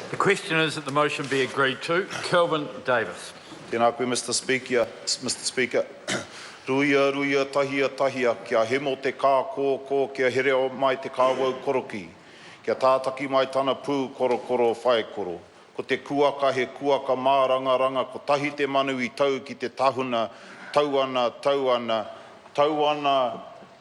The question is that the motion be agreed to. Kelvin Davis. Tēnā koe, Mr. Speaker. Ruia, tahia, kia hemo te kā kō, kia here mai te kāwau koroki. Kia tātaki mai tana pū koro whae koro. Ko te kuaka he kuaka māranga, ko tahi te manu I tau ki te tahuna, tauana,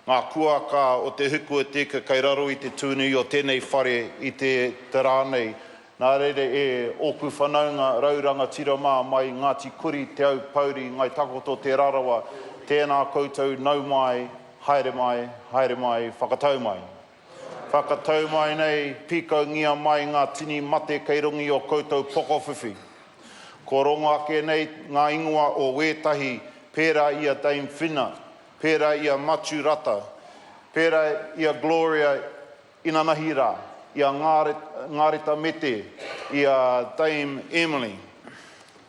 ngā kuaka o te Hiku e tika kai raro I te tūnui o tēnei whare I te rānei. Nā reire e oku whanaunga rauranga tira mā mai Ngāti Kuri te au pauri ngai takoto te rarawa. Tēnā koutou nau mai, haere mai, whakatau mai. Whakatau mai nei, piko ngia mai ngā tini mate kei rungi o koutou pokowhiwhi. Ko rongo ake nei ngā ingoa o wētahi, pērā ia Dame Whina, pērā ia Matu Rata, pērā ia Gloria Inanahira, ia Ngārita Mete, ia Dame Emily.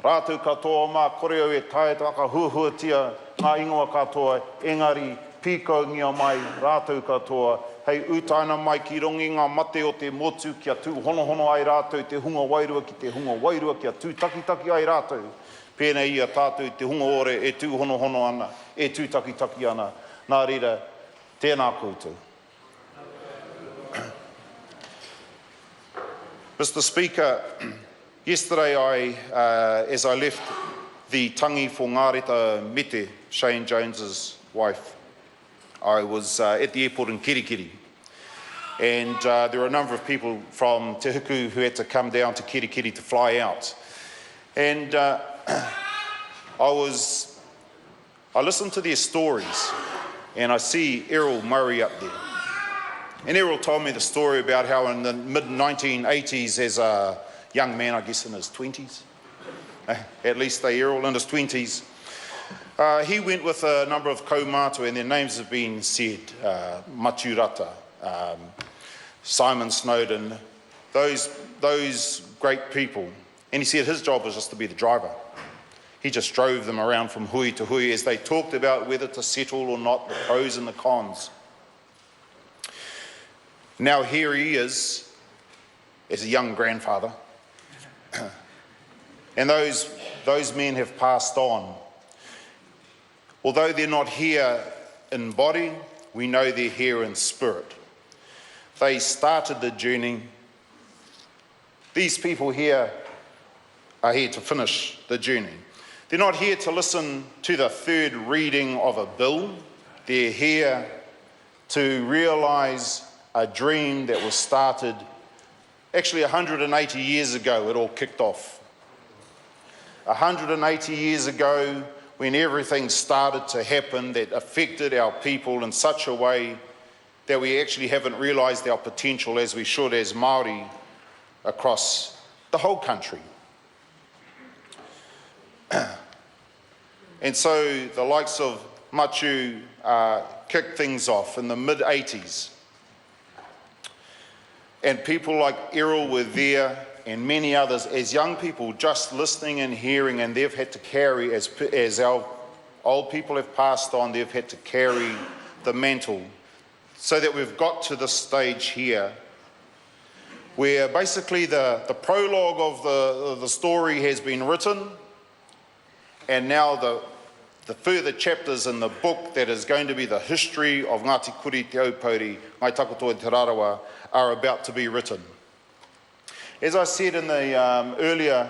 Rātou katoa mā koreo e tae taka huatia ngā ingoa katoa, engari piko ngia mai rātou katoa. Hei utaina mai ki rongi ngā mate o te motu kia tū hono ai rātou te hunga wairua ki te hunga wairua kia tū taki ai rātou. Pēnei ia tātou te hunga ore e tū hono ana, e tū taki ana. Nā reira, tēnā koutou. Mr. Speaker, yesterday as I left the tangi for Ngārita Mete, Shane Jones's wife, I was at the airport in Kirikiri, and there were a number of people from Te Hiku who had to come down to Kirikiri to fly out. And I listened to their stories, and I see Errol Murray up there. And Errol told me the story about how in the mid-1980s, as a young man, I guess in his 20s, at least Errol in his 20s, he went with a number of kaumātua, and their names have been said, Matu Rata, Simon Snowden, those great people. And he said his job was just to be the driver. He just drove them around from hui to hui as they talked about whether to settle or not, the pros and the cons. Now here he is as a young grandfather. And those men have passed on. Although they're not here in body, we know they're here in spirit. They started the journey. These people here are here to finish the journey. They're not here to listen to the third reading of a bill. They're here to realise a dream that was started actually 180 years ago. It all kicked off. 180 years ago, when everything started to happen that affected our people in such a way that we actually haven't realised our potential as we should as Māori across the whole country. And so the likes of Matu kicked things off in the mid-80s. And people like Errol were there, and many others, as young people just listening and hearing, and they've had to carry, as our old people have passed on, they've had to carry the mantle, so that we've got to this stage here, where basically the prologue of the story has been written, and now the further chapters in the book that is going to be the history of Ngāti Kuri te Aupauri, Ngai Takoto te Rarawa, are about to be written. As I said in the earlier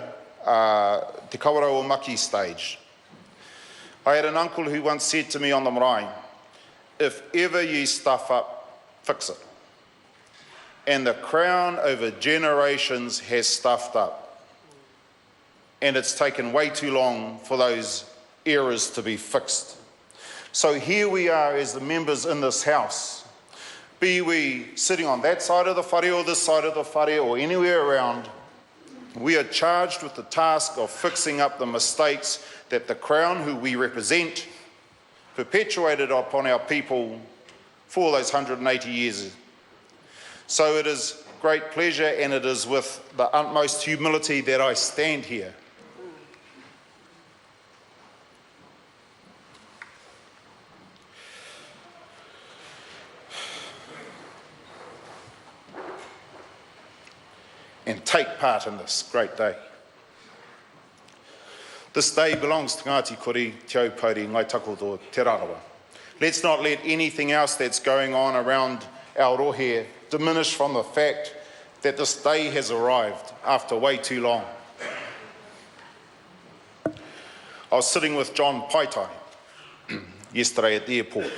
Te Kawarau o Maki stage, I had an uncle who once said to me on the marae, if ever ye stuff up, fix it. And the Crown over generations has stuffed up. And it's taken way too long for those errors to be fixed. So here we are as the members in this house, be we sitting on that side of the whare or this side of the whare or anywhere around, we are charged with the task of fixing up the mistakes that the Crown, who we represent, perpetuated upon our people for those 180 years. So it is great pleasure, and it is with the utmost humility that I stand here. And take take part in this great day. This day belongs to Ngāti Kuri, Te Au Pauri, Ngai Takoto, Te Rarawa. Let's not let anything else that's going on around our rohe diminish from the fact that this day has arrived after way too long. I was sitting with John Paitai yesterday at the airport.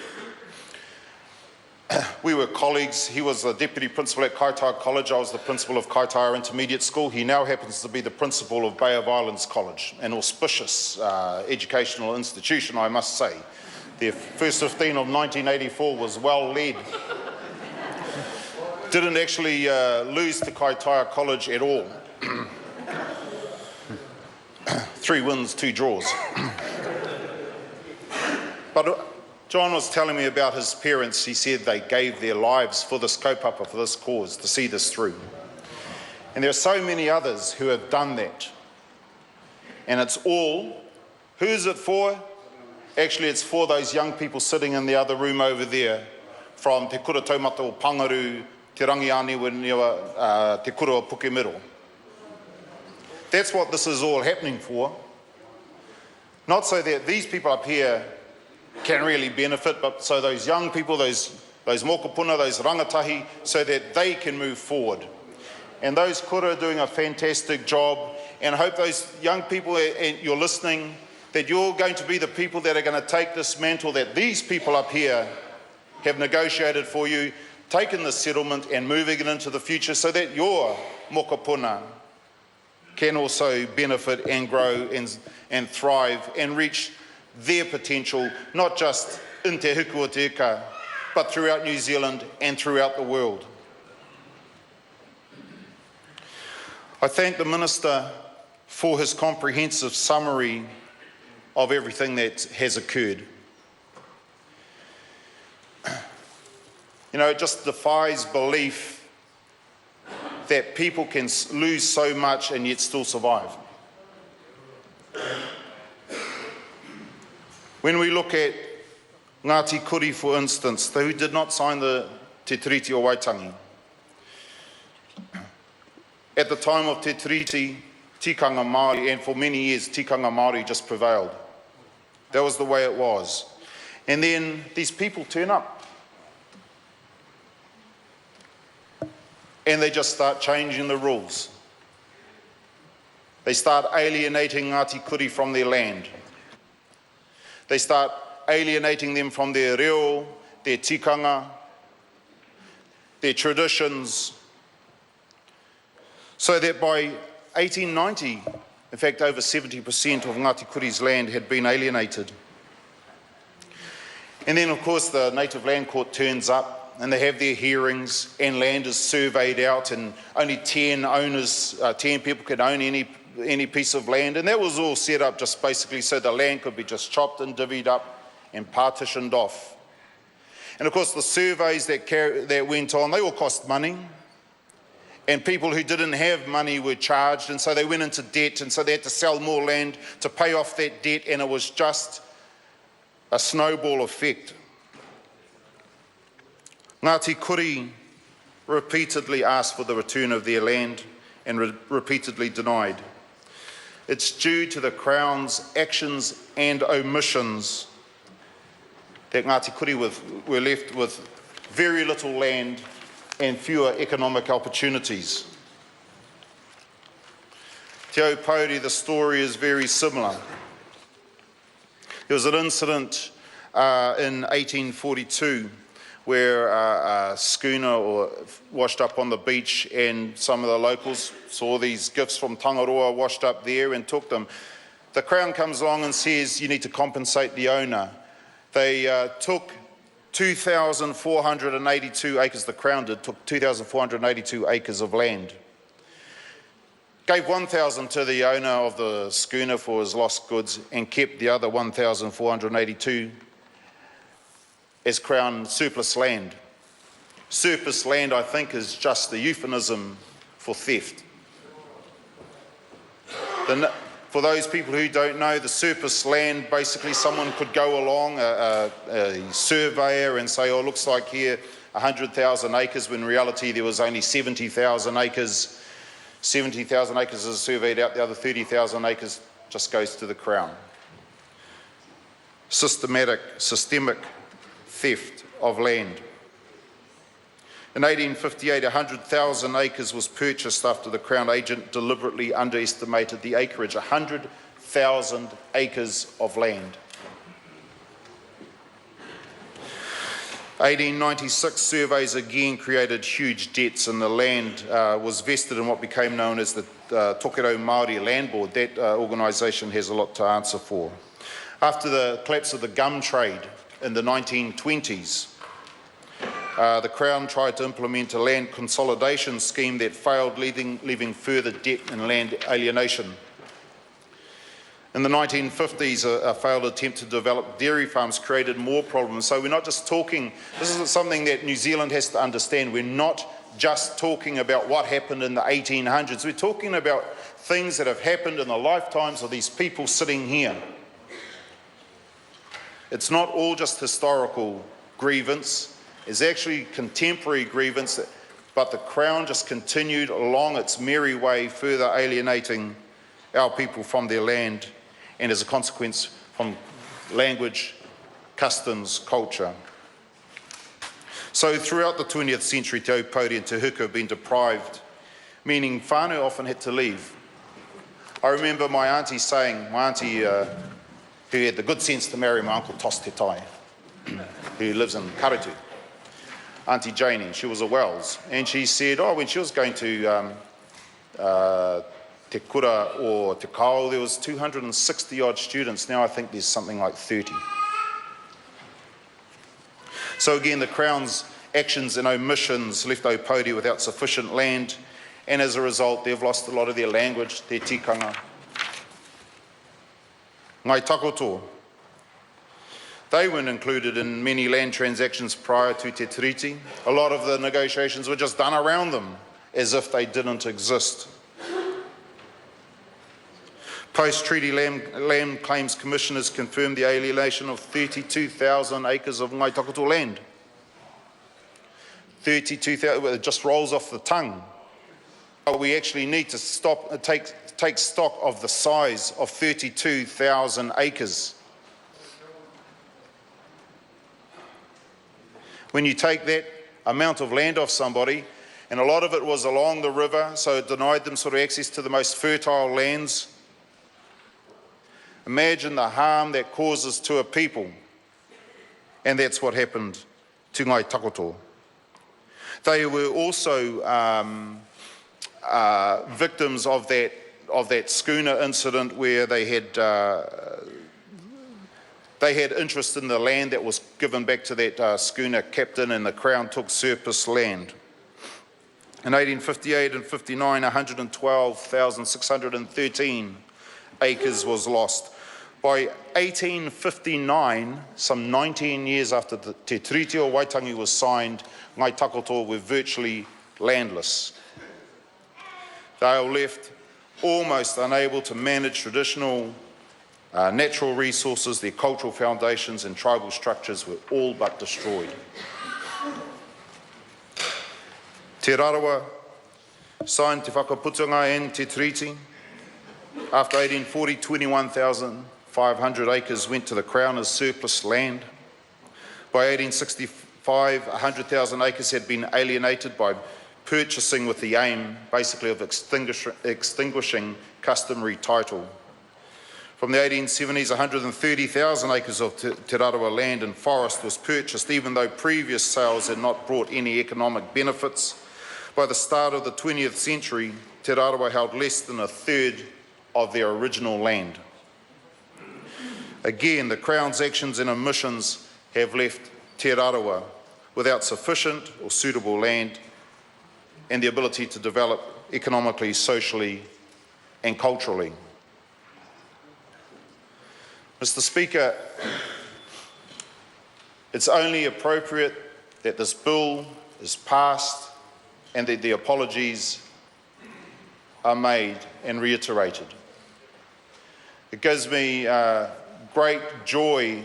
We were colleagues. He was the deputy principal at Kaitaia College. I was the principal of Kaitaia Intermediate School. He now happens to be the principal of Bay of Islands College, an auspicious educational institution, I must say. Their first 15 of 1984 was well led. Didn't actually lose to Kaitaia College at all. 3 wins, 2 draws. But John was telling me about his parents. He said they gave their lives for this kaupapa, for this cause, to see this through. And there are so many others who have done that. And it's all, who is it for? Actually, it's for those young people sitting in the other room over there from Te Kura Taumata o Pangaru, Te Rangiane Niwa, Te Kura o Pukemiro. That's what this is all happening for. Not so that these people up here can really benefit, but so those young people, those mokopuna, those rangatahi, so that they can move forward. And those kura are doing a fantastic job, and I hope those young people, and you're listening, that you're going to be the people that are going to take this mantle that these people up here have negotiated for you, taken the settlement and moving it into the future so that your mokopuna can also benefit and grow and thrive and reach their potential, not just in Te Hiku o Te Ika, but throughout New Zealand and throughout the world. I thank the Minister for his comprehensive summary of everything that has occurred. You know, it just defies belief that people can lose so much and yet still survive. When we look at Ngāti Kuri, for instance, who did not sign the Te Tiriti o Waitangi. At the time of Te Tiriti, tikanga Māori, and for many years, tikanga Māori just prevailed. That was the way it was. And then these people turn up. And they just start changing the rules. They start alienating Ngāti Kuri from their land. They start alienating them from their reo, their tikanga, their traditions, so that by 1890, in fact, over 70% of Ngāti Kuri's land had been alienated. And then, of course, the Native Land Court turns up and they have their hearings and land is surveyed out and only 10 people could own any piece of land, and that was all set up just basically so the land could be just chopped and divvied up and partitioned off. And of course the surveys that went on, they all cost money, and people who didn't have money were charged, and so they went into debt, and so they had to sell more land to pay off that debt, and it was just a snowball effect. Ngāti Kuri repeatedly asked for the return of their land and repeatedly denied. It's due to the Crown's actions and omissions that Ngāti Kuri were left with very little land and fewer economic opportunities. Te Au Pauri, the story is very similar. There was an incident in 1842 where a schooner washed up on the beach, and some of the locals saw these gifts from Tangaroa washed up there and took them. The Crown comes along and says you need to compensate the owner. They took 2,482 acres, the Crown took 2,482 acres of land. Gave 1,000 to the owner of the schooner for his lost goods and kept the other 1,482 as Crown surplus land. Surplus land, I think, is just a euphemism for theft. For those people who don't know, the surplus land, basically someone could go along, a surveyor, and say, oh, looks like here 100,000 acres, when in reality there was only 70,000 acres. 70,000 acres is surveyed out, the other 30,000 acres just goes to the Crown. Systemic theft of land. In 1858, 100,000 acres was purchased after the Crown agent deliberately underestimated the acreage. 100,000 acres of land. 1896 surveys again created huge debts, and the land was vested in what became known as the Tokero Māori Land Board. That organisation has a lot to answer for. After the collapse of the gum trade in the 1920s, the Crown tried to implement a land consolidation scheme that failed, leaving further debt and land alienation. In the 1950s, a failed attempt to develop dairy farms created more problems. So we're not just talking, this is something that New Zealand has to understand, we're not just talking about what happened in the 1800s, we're talking about things that have happened in the lifetimes of these people sitting here. It's not all just historical grievance, it's actually contemporary grievance, but the Crown just continued along its merry way, further alienating our people from their land, and as a consequence from language, customs, culture. So throughout the 20th century, Te Aupōuri and Te Hiku have been deprived, meaning whānau often had to leave. I remember my auntie saying, who had the good sense to marry my uncle Tos Te Tai, who lives in Karatu, Auntie Janie, she was a Wells, and she said, when she was going to Te Kura or Te Kao, there was 260 odd students. Now I think there's something like 30. So again, the Crown's actions and omissions left Aupōuri without sufficient land, and as a result, they've lost a lot of their language, their tikanga. Ngai takoto. They weren't included in many land transactions prior to Te Tiriti. A lot of the negotiations were just done around them, as if they didn't exist. Post-treaty land claims commissioners confirmed the alienation of 32,000 acres of Ngai Takoto land. 32,000, it just rolls off the tongue. But we actually need to take stock of the size of 32,000 acres. When you take that amount of land off somebody, and a lot of it was along the river, so it denied them sort of access to the most fertile lands. Imagine the harm that causes to a people. And that's what happened to Ngai Takoto. They were also victims of that schooner incident where they had interest in the land that was given back to that schooner captain, and the Crown took surplus land. In 1858 and 59, 112,613 acres was lost. By 1859, some 19 years after the Te Tiriti o Waitangi was signed, Ngai Takoto were virtually landless. They were left almost unable to manage traditional natural resources. Their cultural foundations and tribal structures were all but destroyed. Te Rarawa signed Te Whakaputunga and Te Tiriti. After 1840, 21,500 acres went to the Crown as surplus land. By 1865, 100,000 acres had been alienated by purchasing with the aim, basically, of extinguishing customary title. From the 1870s, 130,000 acres of Te Rarawa land and forest was purchased, even though previous sales had not brought any economic benefits. By the start of the 20th century, Te Rarawa held less than a third of their original land. Again, the Crown's actions and omissions have left Te Rarawa without sufficient or suitable land and the ability to develop economically, socially, and culturally. Mr. Speaker, it's only appropriate that this bill is passed and that the apologies are made and reiterated. It gives me great joy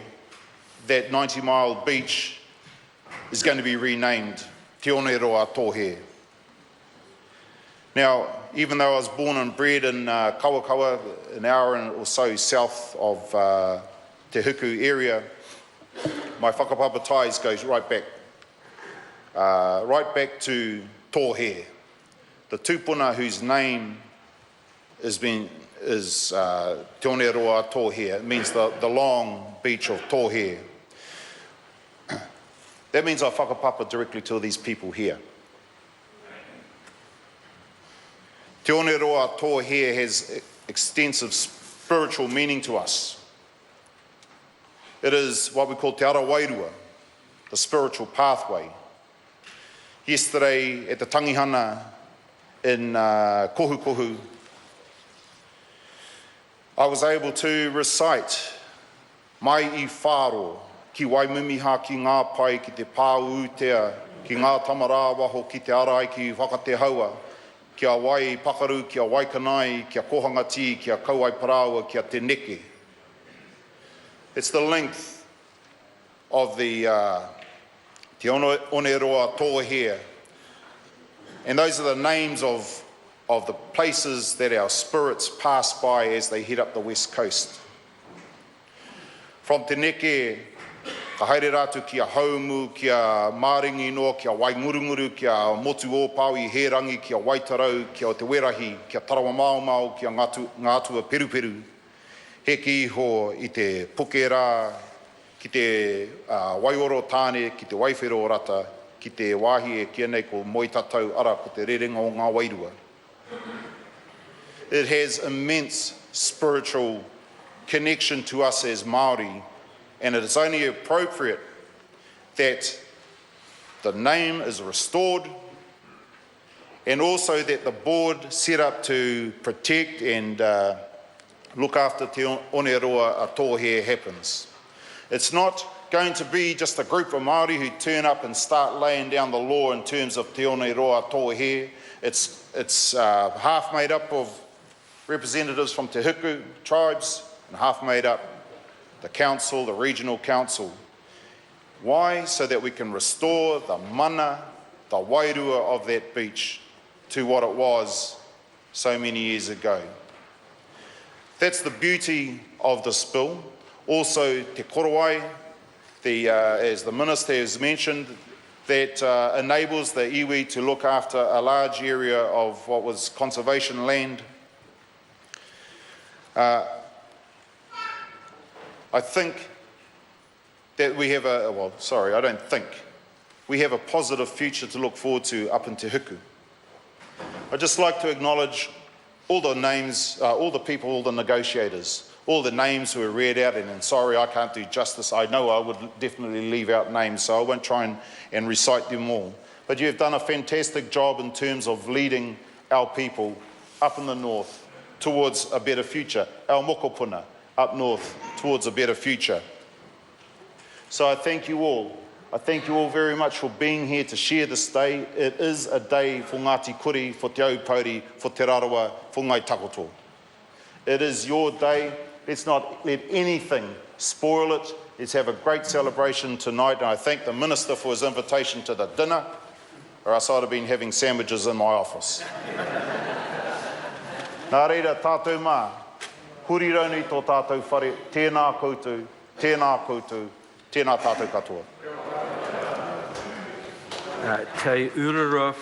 that 90 Mile Beach is going to be renamed Te Oneroa Tohe. Now, even though I was born and bred in Kawakawa, an hour or so south of Te Hiku area, my whakapapa ties goes right back to Tōhe, the tūpuna whose name is Te Oneroa Tōhe. It means the long beach of Tōhe. That means I whakapapa directly to these people here. Te Oneroa Tōhe has extensive spiritual meaning to us. It is what we call te ara wairua, the spiritual pathway. Yesterday at the tangihana in Kohukohu, I was able to recite mai I whāro, ki waimumiha ki ngā pai ki te pāutea, ki ngā tamarā waho ki te arai ki whakate haua, kia wai pakaru, kia wai kanai, kia kohanga ti, kia kauai parawa, kia te neke. It's the length of the Te Oneroa Tōhe. And those are the names of the places that our spirits pass by as they head up the west coast. From te neke, ka haere rātu kia haumu, kia māringi noa, kia waingurunguru, kia motu ōpau I herangi, kia waitarau, kia o te werahi, kia tarawa maumau, kia ngātua peruperu. Heki iho I te pukera, ki te waioro tāne, ki te waiwhero rata, ki te wāhi e kia nei ko moi tatau ara ko te rerenga o ngā wairua. It has immense spiritual connection to us as Māori, and it is only appropriate that the name is restored and also that the board set up to protect and look after Te Oneroa Tōhe happens. It's not going to be just a group of Māori who turn up and start laying down the law in terms of Te Oneroa Tōhe. It's half made up of representatives from Te Hiku tribes and half made up the council, the regional council. Why? So that we can restore the mana, the wairua of that beach to what it was so many years ago. That's the beauty of this bill. Also, te korowai, as the Minister has mentioned, that enables the iwi to look after a large area of what was conservation land. I think that we have we have a positive future to look forward to up in Te Hiku. I'd just like to acknowledge all the names, all the people, all the negotiators, all the names who are read out, and sorry I can't do justice. I know I would definitely leave out names, so I won't try and recite them all. But you've done a fantastic job in terms of leading our people up in the north towards a better future, our mokopuna up north towards a better future. So I thank you all. I thank you all very much for being here to share this day. It is a day for Ngāti Kuri, for Te Aupauri, for Te Rarawa, for Ngai Takoto. It is your day. Let's not let anything spoil it. Let's have a great celebration tonight. And I thank the Minister for his invitation to the dinner, or else I'd have been having sandwiches in my office. Nā reira, tātou mā, huri raunui tō tātou whare, tēnā koutou, tēnā tātou katoa. Te Urarua